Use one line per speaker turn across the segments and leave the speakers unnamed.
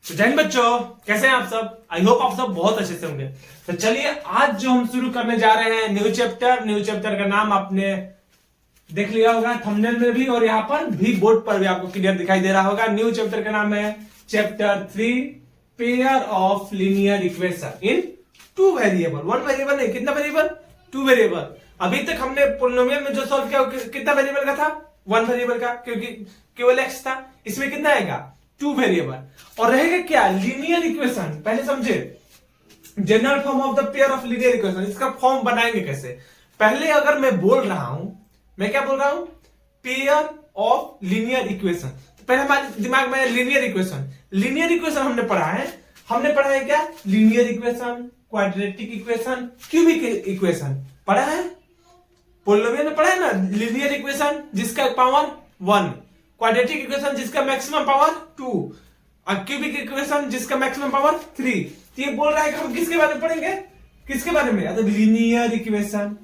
तो जय हिंद बच्चों, कैसे हैं आप सब। आई होप आप सब बहुत अच्छे से होंगे। तो चलिए आज जो हम शुरू करने जा रहे हैं न्यू चैप्टर का नाम आपने देख लिया होगा थंबनेल में भी, और यहाँ पर भी बोर्ड पर भी आपको क्लियर दिखाई दे रहा होगा। न्यू चैप्टर का नाम है chapter 3 pair of linear equation in two variable. One variable नहीं, कितना वेरिएबल? Two variable. अभी तक हमने पोलिनोमियल में जो सॉल्व किया कितना वेरिएबल का था? वन वेरिएबल का, क्योंकि केवल एक्स था। इसमें कितना आएगा? Two variable. और रहेगा क्या? Linear equation. पहले समझे general form of the pair of linear equation. इसका फॉर्म बनाएंगे कैसे? पहले अगर मैं बोल रहा हूं, मैं क्या बोल रहा हूं? Pair of linear equation. तो पहले हमारे दिमाग में लीनियर इक्वेशन हमने पढ़ा है। क्या? Linear equation, quadratic equation, cubic equation पढ़ा है। पोलिनोमियल में पढ़ा है ना, लीनियर इक्वेशन जिसका पावर 1, क्वाड्रेटिक इक्वेशन जिसका मैक्सिमम पावर 2, और क्यूबिक इक्वेशन जिसका मैक्सिमम पावर 3। तो ये बोल रहा है कि हम किसके बारे में पढ़ेंगे? किसके बारे में? तो लीनियर इक्वेशन।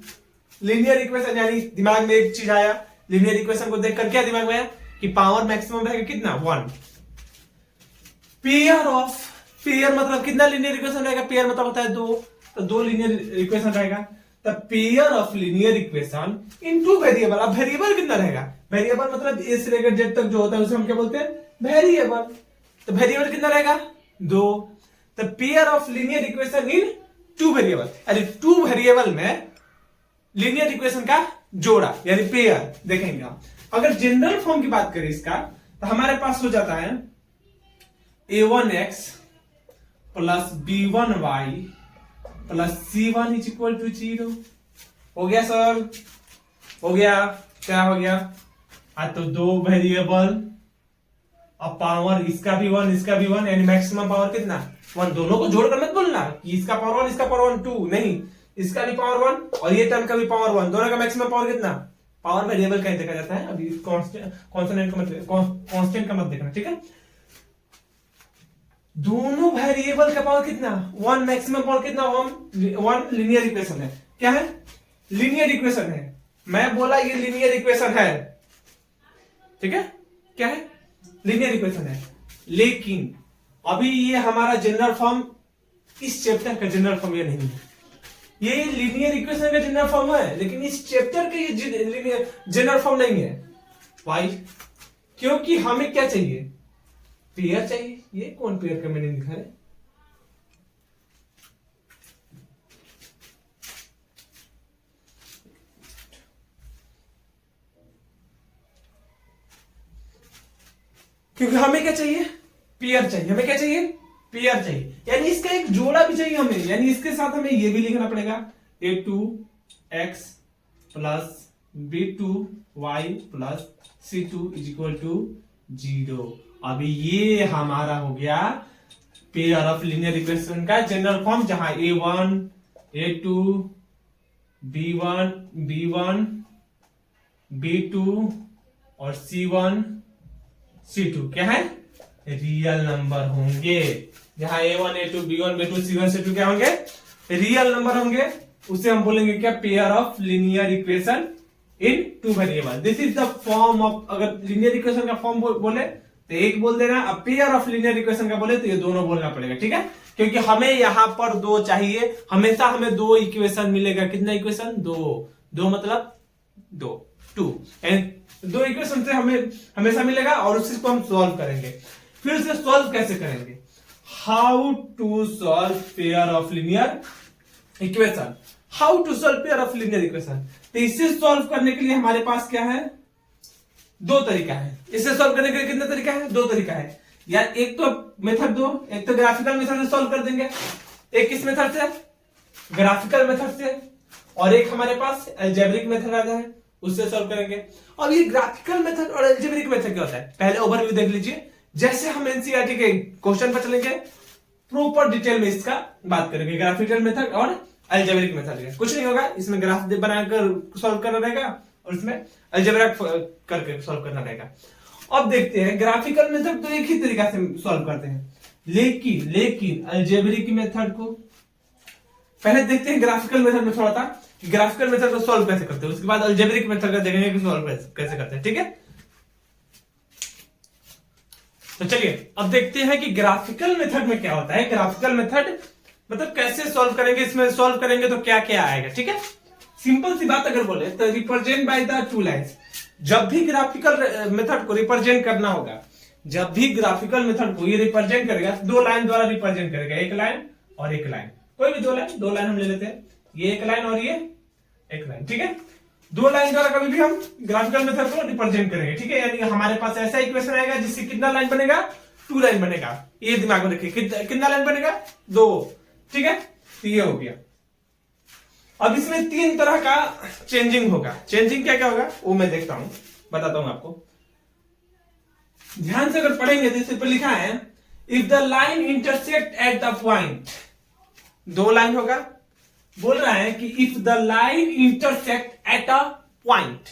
यानी दिमाग में एक चीज आया, लीनियर इक्वेशन को देखकर क्या दिमाग में आया कि पावर मैक्सिमम रहेगा कितना? 1। पेयर मतलब कितना लीनियर इक्वेशन रहेगा? पेयर मतलब होता है 2, तो 2 लीनियर इक्वेशन रहेगा। The pair of linear equation in two variable. अब वेरिएबल कितना रहेगा? वेरिएबल मतलब ए से लेकर जेड तक जो होता है उसे हम क्या बोलते हैं? वेरिएबल। तो वेरिएबल कितना रहेगा? 2। The pair of linear equation in two variable, यानी टू वेरिएबल में लीनियर इक्वेशन का जोड़ा यानी पेयर देखेंगे हम। अगर जनरल फॉर्म की बात करें इसका, तो हमारे पास हो जाता है a1x plus b1y plus c1 is equal to 0। हो गया सर? हो गया? क्या हो गया? तो 2 वेरिएबल, अब पावर इसका भी 1 इसका भी 1, यानी मैक्सिमम पावर कितना? 1। दोनों को जोड़कर मत बोलना कि इसका पावर 1 इसका पावर 1 2, नहीं, इसका भी पावर 1 और ये टर्म का भी पावर 1, दोनों का मैक्सिमम पावर कितना? पावर वेरिएबल का देखा जाता है। अभी कांस्टेंट का मत देखना, ठीक है। दोनों वेरिएबल का पावर कितना? 1। मैक्सिमम पावर कितना? 1। लीनियर इक्वेशन है। क्या है? लीनियर इक्वेशन है। मैं बोला ये लीनियर इक्वेशन है, ठीक है। क्या है? लीनियर इक्वेशन है। लेकिन अभी ये हमारा जनरल फॉर्म, इस चैप्टर का जनरल फॉर्म ये नहीं है। ये लीनियर इक्वेशन का जनरल फॉर्म है, लेकिन इस चैप्टर का ये जनरल फॉर्म नहीं है। वाई? क्योंकि हमें क्या चाहिए? पेयर चाहिए। ये कौन पेयर का मैंने लिखा है? क्योंकि हमें क्या चाहिए? पेयर चाहिए। हमें क्या चाहिए? पेयर चाहिए, यानी इसका एक जोड़ा भी चाहिए हमें। यानी इसके साथ हमें ये भी लिखना पड़ेगा a2x plus b2y plus c2 is equal to 0। अभी ये हमारा हो गया पेयर ऑफ लीनियर इक्वेशन का जनरल फॉर्म, जहां a1 a2 b1 b2 और c1 c2 क्या है? रियल नंबर होंगे। जहां a1 a2 b1 b2 c1 c2 क्या होंगे? रियल नंबर होंगे। उसे हम बोलेंगे क्या? Pair of linear equation in two variable. This is the form of, अगर लीनियर इक्वेशन का फॉर्म बोले तो एक बोल देना, अब पेयर ऑफ लीनियर इक्वेशन का बोले तो ये दोनों बोलना पड़ेगा, ठीक है। क्योंकि हमें यहां पर 2 चाहिए, हमेशा हमें 2 इक्वेशन मिलेगा। कितना इक्वेशन? 2 मतलब 2 2 इक्वेशन से हमें हमेशा मिलेगा, और उसी को हम सॉल्व करेंगे। फिर उसे सॉल्व कैसे करेंगे? How to solve pair of linear equation. How to solve pair of linear equation. तो इसे सॉल्व करने के लिए हमारे पास क्या है? 2 तरीका है। इसे सॉल्व करने के लिए कितना तरीका है? 2 तरीका है। या एक तो मेथड 2, एक तो ग्राफिकल मेथड से सॉल्व कर देंगे। एक किस मेथड से? ग्राफिकल मेथड से। और एक हमारे पास अलजेब्रिक मेथड आता है, उससे सॉल्व करेंगे। अब ये ग्राफिकल मेथड और अलजेब्रिक मेथड क्या होता है, पहले ओवरव्यू देख लीजिए। जैसे हम एनसीईआरटी के क्वेश्चन पर चलेंगे, प्रॉपर डिटेल में इसका बात करेंगे, ग्राफिकल मेथड और अलजेब्रिक मेथड। कुछ नहीं होगा, इसमें ग्राफ बनाकर सॉल्व करना रहेगा और इसमें अलजेब्रा करके सॉल्व करना रहेगा। अब देखते हैं, ग्राफिकल मेथड तो एक ही तरीका से सॉल्व करते हैं, लेकिन अलजेब्रिक मेथड को पहले देखते हैं। ग्राफिकल मेथड में थोड़ा था कि ग्राफिकल मेथड को सॉल्व कैसे करते हैं, उसके बाद अलजेब्रिक मेथड का देखेंगे कि सॉल्व कैसे करते हैं, ठीक है। तो चलिए अब देखते हैं कि ग्राफिकल मेथड में क्या होता है। ग्राफिकल मेथड मतलब कैसे सॉल्व करेंगे, इसमें सॉल्व करेंगे तो क्या क्या आएगा, ठीक है। सिंपल सी बात अगर बोले तो represent by the two lines. जब भी ग्राफिकल मेथड को रिप्रेजेंट करना होगा, जब भी ग्राफिकल मेथड को ये रिप्रेजेंट करेगा, दो लाइन द्वारा रिप्रेजेंट करेगा, एक लाइन और एक लाइन, कोई भी दो लाइन हम ले लेते हैं, ये एक लाइन और ये एक लाइन, ठीक है। दो लाइन द्वारा कभी भी हम ग्राफिकल मेथड को रिप्रेजेंट करेंगे, ठीक है। यानी हमारे पास ऐसा इक्वेशन आएगा जिससे कितना लाइन बनेगा, 2 लाइन बनेगा। ये दिमाग में रखिए, कितना लाइन बनेगा, 2, ठीक है। तो ये हो गया। अब इसमें 3 तरह का चेंजिंग होगा। चेंजिंग क्या क्या होगा वो मैं देखता हूं, बताता हूं आपको। ध्यान से अगर पढ़ेंगे तो इस पर लिखा है if the line intersect at the point, 2 line होगा। बोल रहा है कि if the line intersect at a point,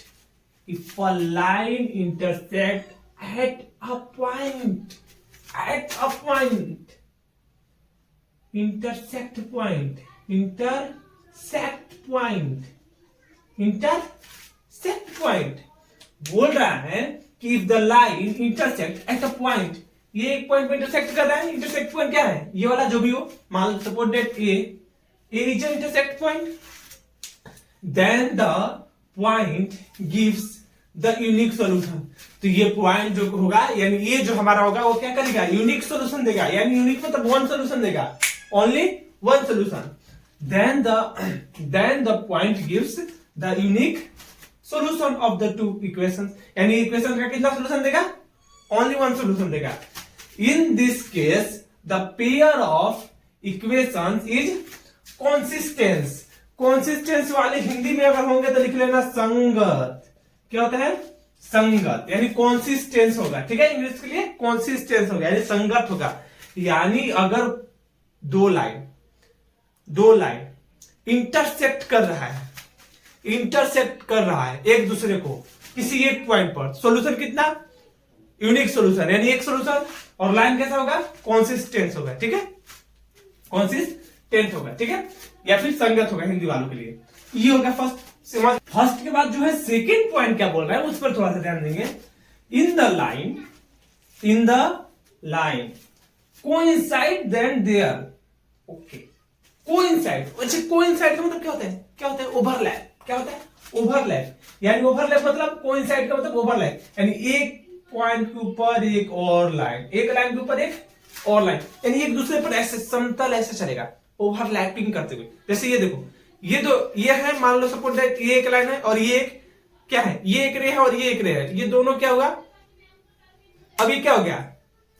if a line intersect at a point, at a point, intersect point, intersect point, intersect point. बोल रहा है कि if the line intersect at a point, ये एक पॉइंट पे intersect कर रहा है। इंटरसेक्ट पॉइंट क्या है, ये वाला जो भी हो, मान suppose that A is an intersect point, then the point gives the unique solution. तो ये पॉइंट जो होगा, यानी ये जो हमारा होगा वो क्या करेगा, यूनिक सॉल्यूशन देगा। यानी यूनिक मतलब वन सॉल्यूशन देगा, only one solution. then the point gives the unique solution of the two equations, यानी इक्वेशन का कितना सॉल्यूशन देगा, ओनली वन सॉल्यूशन देगा। इन this case the pair of equations is consistence. Consistence वाले हिंदी में अगर होंगे तो लिख लेना संगत। क्या होता है, संगत, यानी कॉन्सिस्टेंस होगा, ठीक है। इंग्लिश के लिए कॉन्सिस्टेंस होगा यानी संगत होगा। यानी अगर दो लाइन इंटरसेक्ट कर रहा है एक दूसरे को किसी एक पॉइंट पर, सॉल्यूशन कितना, यूनिक सॉल्यूशन, यानी एक सॉल्यूशन। और लाइन कैसा होगा, कॉन्सिस्टेंस होगा, ठीक है, कॉन्सिस्टेंट होगा, ठीक है, या फिर संगत होगा हिंदी वालों के लिए। ये होगा फर्स्ट। फर्स्ट के बाद जो है सेकेंड पॉइंट क्या बोल रहा है उस पर थोड़ा सा ध्यान देंगे। In the line coincide then there, okay, coincide. अच्छा, कोइंसाइड का मतलब क्या होता है, ओवरलैप। क्या होता है, ओवरलैप। यानी ओवरलैप मतलब कोइंसाइड का मतलब ओवरलैप, यानी एक पॉइंट के ऊपर एक और लाइन, एक लाइन के ऊपर एक और लाइन, यानी एक दूसरे पर ऐसे समतल ऐसे चलेगा, ओवरलैपिंग करते हुए। जैसे ये देखो, ये है, मान लो सपोज दैट ये एक लाइन है और ये एक क्या है, ये एक रे है और ये एक रे है, ये दोनों क्या होगा, अब ये क्या हो गया,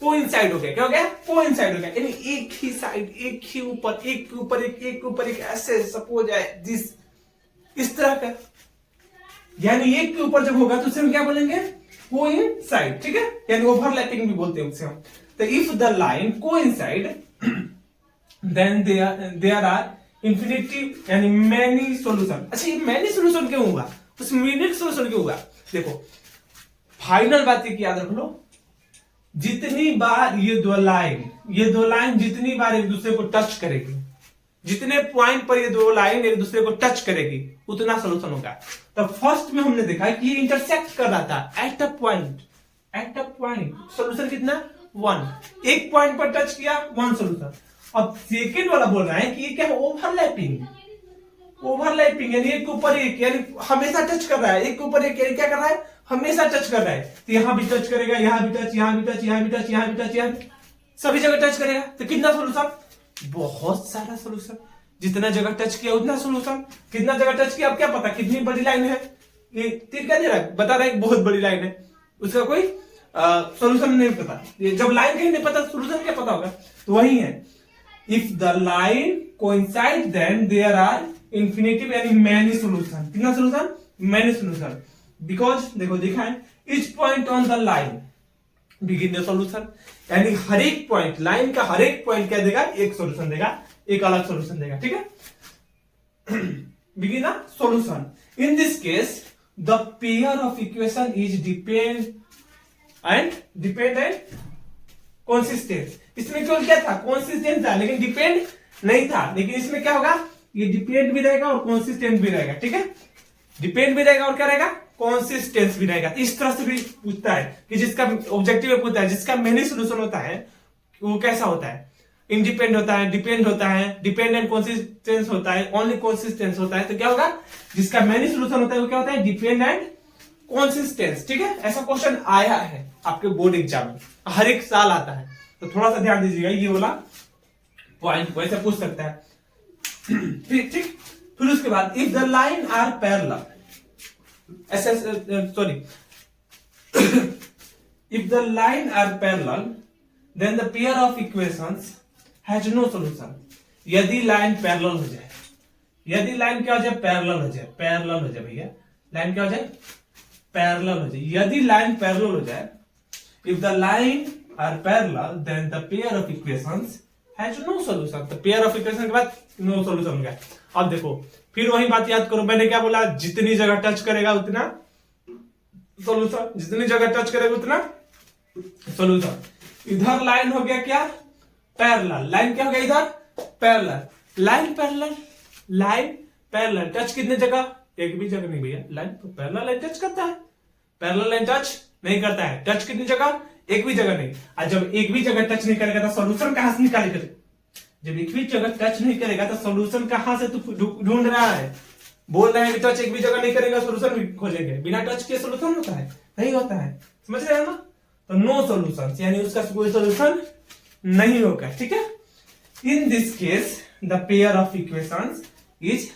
कोइंसाइड हो गया। क्या हो गया, कोइंसाइड हो गया, यानी एक ही साइड, एक ही ऊपर, एक के ऊपर एक, एक के ऊपर एक, ऐसे सपोज है दिस, इस तरह का। यानी एक के ऊपर जब होगा तो उसे हम क्या बोलेंगे, कोइंसाइड, ठीक है, यानी ओवरलैपिंग भी बोलते हैं उसे हम। तो if the line coincide then there are infinity, यानी मैनी सॉल्यूशन। अच्छा, ये मैनी सॉल्यूशन क्यों होगा, उसमें यूनिक सॉल्यूशन क्यों होगा। देखो, फाइनल बात ये याद रख लो, जितनी बार ये दो लाइन जितनी बार एक दूसरे को टच करेगी, जितने पॉइंट पर ये दो लाइन एक दूसरे को टच करेगी, उतना सोल्यूशन होगा। तो फर्स्ट में हमने देखा कि ये इंटरसेक्ट कर रहा था एट अ पॉइंट, सोल्यूशन कितना, 1। एक पॉइंट पर टच किया, 1 सोल्यूशन। अब सेकेंड वाला बोल रहा है कि ये क्या है, ओवरलैपिंग, यानी एक के ऊपर एक, यानी हमेशा टच कर रहा है, एक के ऊपर एक, यानी क्या कर रहा है, हमेशा टच कर रहा है। तो यहां भी टच करेगा, यहां भी टच, यहां भी टच, यहां भी टच, यहां भी टच, यहां सभी जगह टच करेगा। तो कितना सोल्यूशन, बहुत सारा सोल्यूशन। जितना जगह टच किया उतना सोल्यूशन। कितना जगह टच किया, अब क्या पता कितनी बड़ी लाइन है, ये तीर क्या दे रहा है, बता रहा है बहुत बड़ी लाइन है, उसका कोई सोल्यूशन नहीं पता। जब लाइन कहीं नहीं पता, सोल्यूशन क्या पता होगा। तो वही है, if the line coincide then there are infinitive, यानी मैनी सोल्यूशन। कितना सोल्यूशन, मैनी सोल्यूशन। बिकॉज देखो दिखा है, each point on the line begin the solution, यानी हर एक पॉइंट, लाइन का हर एक पॉइंट क्या देगा, एक सोल्यूशन देगा, एक अलग सोल्यूशन देगा, ठीक है। Begin the solution. In this case the pair of equation is depend and consistent. इसमें केवल क्या था, कंसिस्टेंट था, लेकिन डिपेंड नहीं था। लेकिन इसमें क्या होगा, ये डिपेंड भी रहेगा और कंसिस्टेंट भी रहेगा, ठीक है। डिपेंड भी रहेगा और क्या रहेगा, कंसिस्टेंस भी रहेगा। इस तरह से भी पूछता है कि जिसका ऑब्जेक्टिव में पूछता है, जिसका मेनी सोल्यूशन होता है वो कैसा होता है, इंडिपेंडेंट होता है, डिपेंड होता है, डिपेंडेंट कंसिस्टेंस होता है, ओनली कंसिस्टेंस होता है। तो क्या होगा, जिसका मेनी सोल्यूशन होता है वो क्या होता है, डिपेंडेंट कंसिस्टेंस। ठीक है, ऐसा क्वेश्चन आया है आपके बोर्ड एग्जाम में, हर एक साल आता है, तो थोड़ा सा ध्यान दीजिएगा, ये वाला पॉइंट वैसे पूछ सकता है। ठीक ठीक। फिर उसके बाद if the line are parallel, sorry, if the line are parallel then the pair of equations has no solution। यदि लाइन पैरेलल हो जाए, यदि लाइन क्या हो जाए, पैरेलल हो जाए, पैरेलल हो जाए भैया, लाइन क्या हो जाए, पैरेलल हो जाए। यदि लाइन पैरेलल हो जाए, if the line are parallel then the pair of equations has no solution। तो pair of equation के बाद no solution हो गया। अब देखो फिर वही बात याद करो, मैंने क्या बोला, जितनी जगह टच करेगा उतना सोल्यूशन, जितनी जगह टच करेगा उतना सोल्यूशन। इधर लाइन हो गया क्या, पैरेलल, लाइन क्या हो गया इधर, parallel, line parallel, line parallel, touch कितने जगह, एक भी जगह नहीं भैया, लाइन तो पैरेलल लाइन टच करता है, पैरेलल लाइन टच नहीं करता है, टच कितनी जगह, एक भी जगह नहीं। और जब एक भी जगह टच नहीं करेगा तो सोल्यूशन कहां से निकालेगा, जब एक भी जगह टच नहीं करेगा तो सोल्यूशन कहां से तू ढूंढ रहा है, बोल रहे हैं कि टच एक भी जगह नहीं करेगा सोल्यूशन खोजेंगे, बिना टच के सोल्यूशन होता है, नहीं होता है, समझ रहे हैं ना। तो नो सोल्यूशन, यानी उसका कोई सोल्यूशन नहीं होगा। ठीक है, in this case the pair of equations is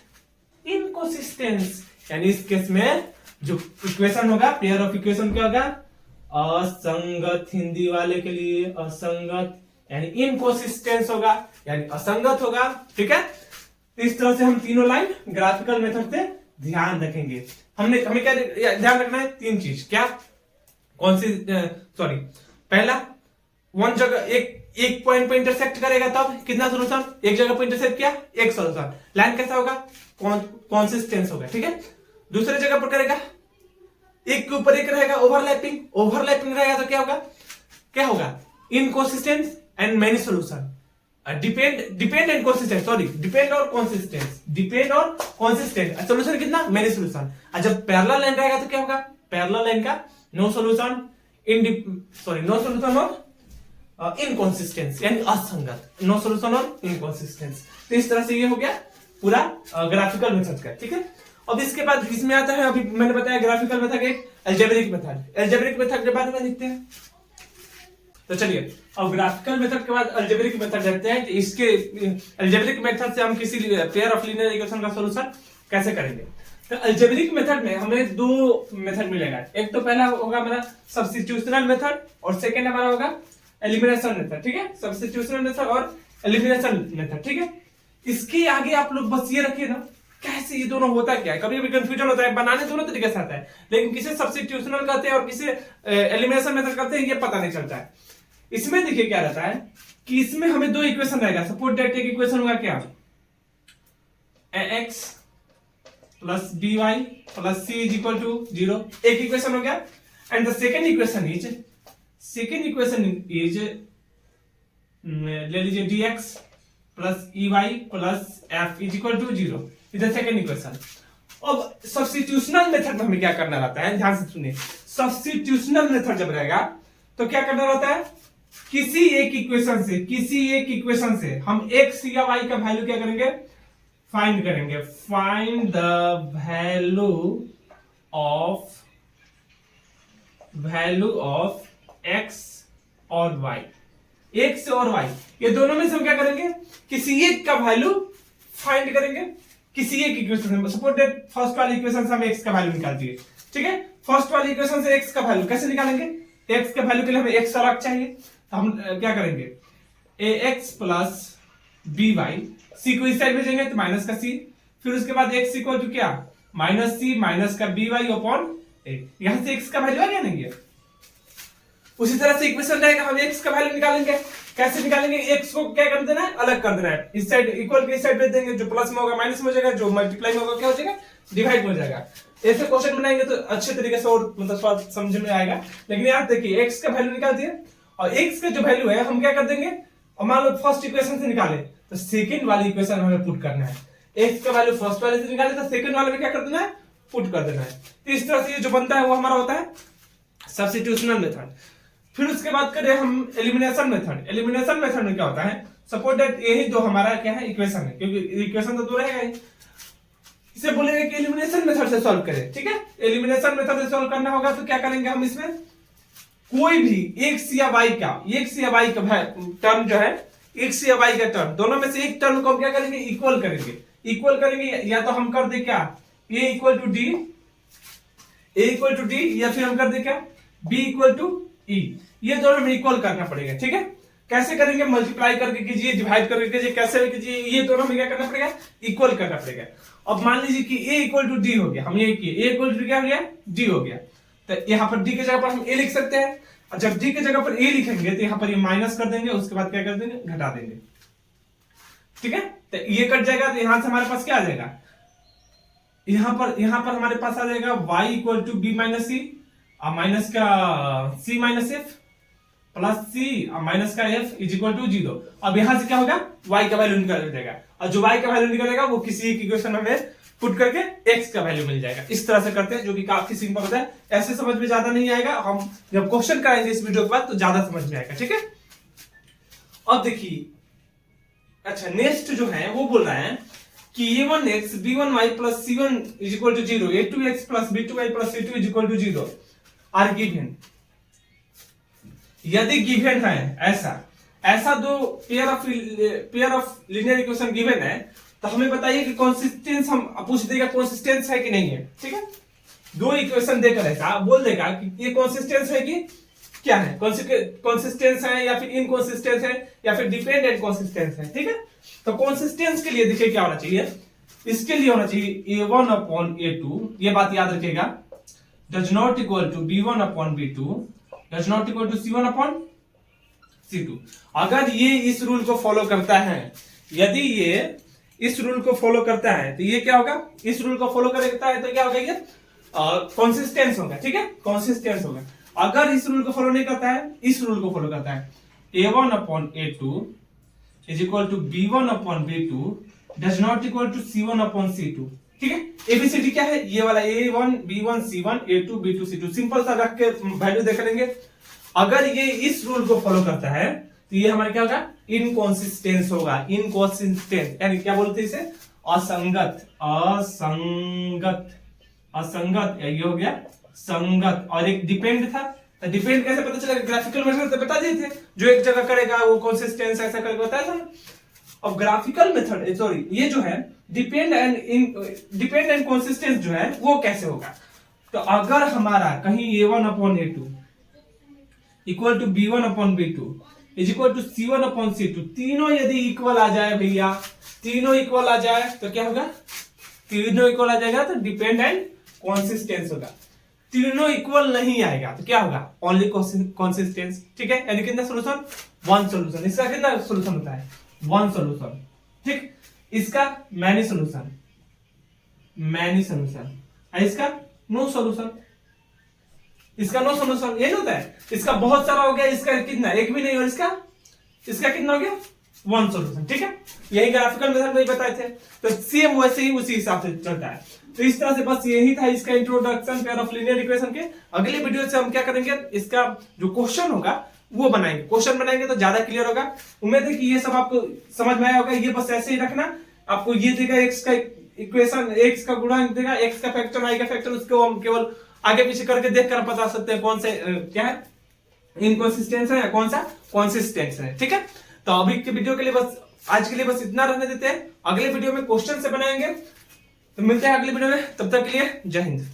inconsistence, यानी इस केस में जो इक्वेशन होगा, पेयर ऑफ इक्वेशन क्या होगा, असंगत, हिंदी वाले के लिए असंगत, यानी इनकंसिस्टेंस होगा, यानी असंगत होगा। ठीक है, इस तरह से हम तीनों लाइन ग्राफिकल मेथड से ध्यान रखेंगे। हमें क्या ध्यान रखना है, तीन चीज, क्या, कौन सी, सॉरी, पहला वन जगह एक पॉइंट पे इंटरसेक्ट करेगा तब कितना सोल्यूशन, एक जगह पे इंटरसेक्ट किया एक सोल्यूशन, लाइन कैसा होगा, कंसिस्टेंस होगा। ठीक है, दूसरे जगह पर करेगा एक के ऊपर एक रहेगा, ओवरलैपिंग, ओवरलैपिंग रहेगा तो क्या होगा, क्या होगा, inconsistence and many solution, depend and consistent, sorry, depend और कंसिस्टेंस, डिपेंड और कंसिस्टेंट, सोल्यूशन कितना, मेनी सोल्यूशन। और जब पैरेलल लाइन रहेगा तो क्या होगा, पैरेलल लाइन का नो सोल्यूशन, नो सोल्यूशन और इनकंसिस्टेंस, यानी असंगत, नो सोल्यूशन और इनकंसिस्टेंस। तो इस तरह से ये हो गया पूरा ग्राफिकल मेथड का। ठीक है, अब इसके बाद इसमें आता है, अभी मैंने बताया ग्राफिकल मेथड, एक अलजेब्रिक मेथड, अलजेब्रिक मेथड के बारे में लिखते हैं। तो चलिए अब ग्राफिकल मेथड के बाद अलजेब्रिक मेथड देखते हैं कि इसके अलजेब्रिक मेथड से हम किसी पेयर ऑफ लीनियर इक्वेशन का सॉल्यूशन कैसे करेंगे। तो अलजेब्रिक मेथड में हमें दो मेथड मिलेगा, एक तो पहला होगा हमारा सब्स्टिट्यूशनल मेथड और सेकंड हमारा होगा एलिमिनेशन मेथड। ठीक है, सब्स्टिट्यूशनल मेथड और एलिमिनेशन मेथड। ठीक है, इसके आगे आप लोग बस ये रखिए ना, कैसे ये दोनों होता क्या है, कभी कभी कंफ्यूजन होता है, बनाने दोनों तरीके से आता है, लेकिन किसे सब्स्टिट्यूशनल कहते हैं और किसे एलिमिनेशन मेथड कहते हैं ये पता नहीं चलता है। इसमें देखिए क्या रहता है कि इसमें हमें दो इक्वेशन रहेगा, सपोज दैट एक इक्वेशन होगा क्या, ax plus by plus c is equal to 0, एक इक्वेशन हो गया। And the second equation is ले लीजिए dx plus ey plus f is equal to 0, is the second equation. अब सब्स्टिट्यूशनल मेथड में हमें क्या करना रहता है, ध्यान से सुनिए, सब्स्टिट्यूशनल मेथड जब रहेगा तो क्या करना रहता है, किसी एक इक्वेशन से हम x या y का वैल्यू क्या करेंगे, फाइंड करेंगे, find the value of x और y, x और y ये दोनों में से हम क्या करेंगे, किसी एक का वैल्यू फाइंड करेंगे, किसी एक इक्वेशन से। सपोज दैट फर्स्ट वाली इक्वेशन से हम x का वैल्यू निकाल दिए। ठीक है, फर्स्ट वाली इक्वेशन से x का वैल्यू कैसे निकालेंगे, x के वैल्यू के लिए हमें x अलग चाहिए, तो हम क्या करेंगे, ax प्लस by, c को इस साइड भेजेंगे तो माइनस का c, फिर उसके बाद x इक्वल टू क्या, माइनस c माइनस का by अपॉन a, यहां से x का वैल्यू आ गया नहीं है। उसी तरह से इक्वेशन रहेगा, हम x का वैल्यू निकालेंगे, कैसे निकालेंगे, x को क्या कर देना है, अलग कर देना है, इस साइड इक्वल के इस साइड भेज देंगे, जो प्लस में होगा माइनस में हो जाएगा, जो मल्टीप्लाई में होगा क्या हो जाएगा, डिवाइड हो जाएगा। ऐसे क्वेश्चन बनाएंगे तो अच्छे तरीके से और मतलब समझ में आएगा। लेकिन यार देखिए x का वैल्यू निकाल दिए और x का जो वैल्यू है हम क्या कर देंगे, मान लो फर्स्ट इक्वेशन से निकाले तो सेकंड वाली इक्वेशन हमें पुट करना है, x का वैल्यू फर्स्ट वाले से निकाले तो सेकंड वाले में क्या कर देना है, पुट कर देना है। तो इस तरह से ये जो बनता है वो हमारा होता है सब्स्टिट्यूशनल मेथड। फिर उसके बाद करें हम एलिमिनेशन मेथड। एलिमिनेशन मेथड में क्या होता है, सपोज दैट यही दो हमारा क्या है इक्वेशन है, क्योंकि इक्वेशन तो दो रहेगा ही, इसे बोलेंगे कि एलिमिनेशन मेथड से सॉल्व करें। ठीक है, एलिमिनेशन मेथड से सॉल्व करना होगा तो क्या करेंगे हम, इसमें कोई भी x या y का टर्म जो है, x या y का टर्म दोनों में से एक टर्म को हम क्या करेंगे, इक्वल करेंगे। या तो हम कर दे क्या a इक्वल टू d, या फिर हम कर दे क्या b इक्वल टू e, ये दोनों में इक्वल करना पड़ेगा। ठीक है, कैसे करेंगे, मल्टीप्लाई करके कीजिए, डिवाइड करके कीजिए, कैसे कीजिए, ये दोनों में क्या करना पड़ेगा, इक्वल करना पड़ेगा। अब मान लीजिए कि a इक्वल टू d हो गया, हम ये किए, a इक्वल टू क्या हो गया, d हो गया, तो यहाँ पर d की जगह पर हम a लिख सकते हैं। और जब d की जगह पर a लिखेंगे तो यहाँ पर ये माइनस कर देंगे, उसके बाद क्या कर देंगे, घटा देंगे। ठीक है, तो ये कट जाएगा, तो यहां से हमारे पास क्या आ जाएगा, यहां पर हमारे पास आ जाएगा y equal to b minus C, minus का c minus F plus c minus का f इज इक्वल टू 0। अब यहां से क्या होगा, y का वैल्यू निकल जाएगा, और जो y का वैल्यू निकलेगा वो किसी एक इक्वेशन में पुट करके x का वैल्यू मिल जाएगा। इस तरह से करते हैं, जो कि काफी सिंपल होता है। ऐसे समझ में ज्यादा नहीं आएगा, हम जब क्वेश्चन कराएंगे इस वीडियो के बाद तो ज्यादा समझ में आएगा। ठीक है, अब देखिए, अच्छा नेक्स्ट जो है वो बोल रहा है कि a1x b1y plus c1 is equal to 0, a2x plus b2y plus c2 is equal to 0 are given. यदि गिवन है ऐसा दो pair of linear equation given है, तो हमें बताइए कि कंसिस्टेंस, हम पूछ देगा कंसिस्टेंस है कि नहीं है। ठीक है, दो इक्वेशन देकर ऐसा बोल देगा कि ये कंसिस्टेंस है कि क्या है, कंसिस्टेंस है या फिर इनकंसिस्टेंस है या फिर डिपेंडेंट कंसिस्टेंस है। ठीक है, तो कंसिस्टेंस के लिए देखिए क्या होना चाहिए, इसके लिए होना चाहिए a1 अपॉन a2, ये बात याद रखिएगा, does not equal to b1 upon b2 does not equal to c1 upon c2। अगर ये इस रूल को फॉलो करता है, यदि ये इस रूल को फॉलो करता है तो ये क्या होगा, इस रूल को फॉलो करता है तो क्या होगा, ये कंसिस्टेंस होगा। ठीक है, कंसिस्टेंस होगा। अगर इस रूल को फॉलो नहीं करता है, इस रूल को फॉलो करता है, a1 upon a2 is equal to b1 upon b2 does not equal to c1 upon c2। ठीक है, एबीसीडी क्या है, ये वाला a1 b1 c1 a2 b2 c2, simple सा रख के वैल्यू देख लेंगे। अगर ये इस रूल को फॉलो करता है तो ये हमारा क्या होगा, इनकंसिस्टेंस होगा। इनकंसिस्टेंस यानी क्या बोलते हैं इसे, असंगत, ये हो गया संगत। और एक डिपेंड था, तो डिपेंड कैसे पता चलेगा, ग्राफिकल मेथड से बता दिए थे, जो एक जगह करेगा वो कंसिस्टेंस ऐसा करके बताया था। अब ग्राफिकल मेथड, सॉरी, ये जो है डिपेंड एंड कंसिस्टेंस जो है वो कैसे होगा, तो अगर हमारा कहीं a1 upon a2 equal to b1 upon b2 is equal to c1 upon c2, तीनों यदि इक्वल आ जाए भैया, तीनों इक्वल आ जाए तो क्या होगा, तीनों इक्वल आ जाएगा तो डिपेंड एंड कंसिस्टेंस होगा। तीनों इक्वल नहीं आएगा तो क्या होगा, ओनली कंसिस्टेंस। ठीक है, यानी कितना सोल्यूशन, वन सोल्यूशन। इसका कितना सोल्यूशन होता है, वन सोल्यूशन। ठीक, इसका मैनी सोल्यूशन, इसका नो सोल्यूशन, इसका नो सोल्यूशन, ये होता है। इसका बहुत सारा हो गया, इसका कितना, एक भी नहीं, और इसका कितना हो गया, वन सोल्यूशन। ठीक है, यही ग्राफिकल मेथड में बताए थे, तो सेम वैसे ही उसी हिसाब से चलता है। तो इस तरह से बस यही था इसका introduction pair of linear equation के। अगले वीडियो से हम क्या करेंगे, इसका जो क्वेश्चन होगा वो बनाएंगे, क्वेश्चन बनाएंगे तो ज्यादा क्लियर होगा। उम्मीद है कि ये सब आपको समझ में आया होगा। ये बस ऐसे ही रखना, आपको ये देगा x का इक्वेशन, x का गुणांक देगा, x का फैक्टर, y का फैक्टर, उसको हम केवल आगे पीछे करके देखकर बता सकते हैं कौन से क्या है, इनकंसिस्टेंस है या कौन सा कंसिस्टेंस है। ठीक है, तो अभी के वीडियो के लिए बस, आज के लिए बस इतना रहने देते हैं। अगले वीडियो में क्वेश्चन से बनाएंगे, तो मिलते हैं अगले वीडियो में, तब तक के लिए जय हिंद।